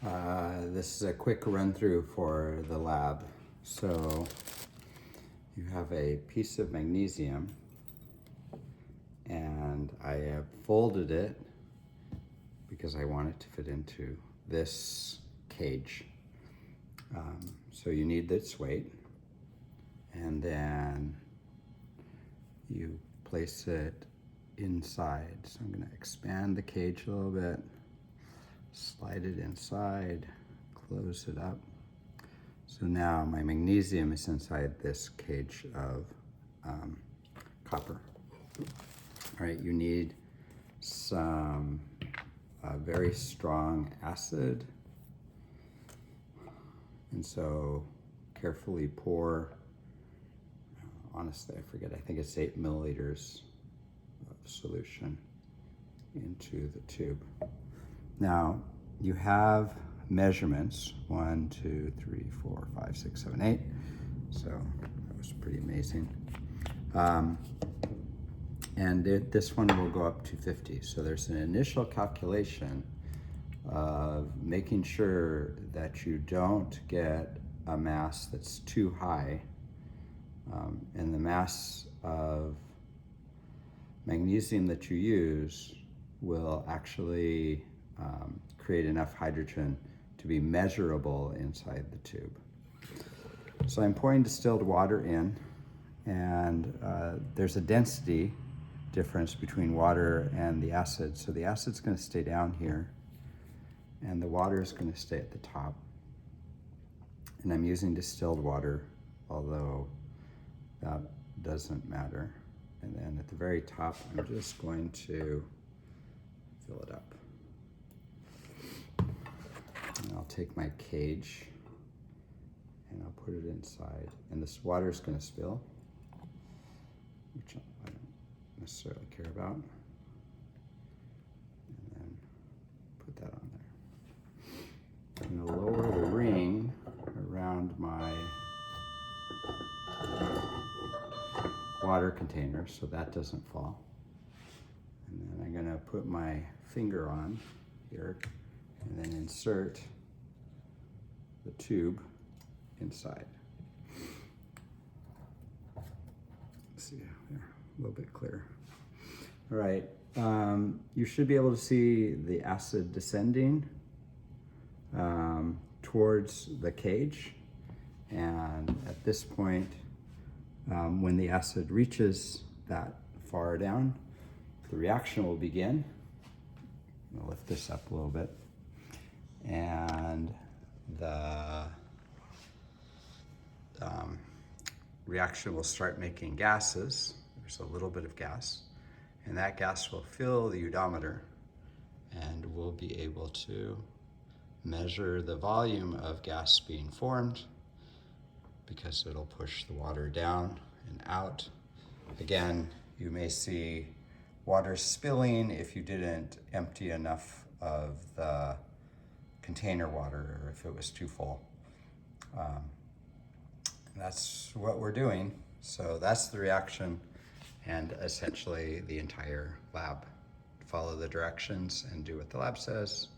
This is a quick run through for the lab. So you have a piece of magnesium and I have folded it because I want it to fit into this cage. So you need this weight, and then you place it inside. So I'm going to expand the cage a little bit, slide it inside, close it up. So now my magnesium is inside this cage of copper. All right, you need some very strong acid. And so carefully pour, honestly, I forget, I think it's 8 milliliters of solution into the tube. Now, you have measurements, 1, 2, 3, 4, 5, 6, 7, 8. So that was pretty amazing. And this one will go up to 50. So there's an initial calculation of making sure that you don't get a mass that's too high. And the mass of magnesium that you use will actually create enough hydrogen to be measurable inside the tube. So I'm pouring distilled water in, and there's a density difference between water and the acid. So the acid's going to stay down here, and the water is going to stay at the top. And I'm using distilled water, although that doesn't matter. And then at the very top, I'm just going to fill it up. And I'll take my cage and I'll put it inside. And this water is going to spill, which I don't necessarily care about. And then put that on there. I'm going to lower the ring around my water container so that doesn't fall. And then I'm going to put my finger on here and then insert the tube inside. Let's see, there, a little bit clearer. All right, you should be able to see the acid descending towards the cage. And at this point, when the acid reaches that far down, the reaction will begin. I'm gonna lift this up a little bit. And the reaction will start making gases. There's a little bit of gas. And that gas will fill the eudiometer, and we'll be able to measure the volume of gas being formed, because it'll push the water down and out. Again, you may see water spilling if you didn't empty enough of the container water, or if it was too full. That's what we're doing. So that's the reaction and essentially the entire lab. Follow the directions and do what the lab says,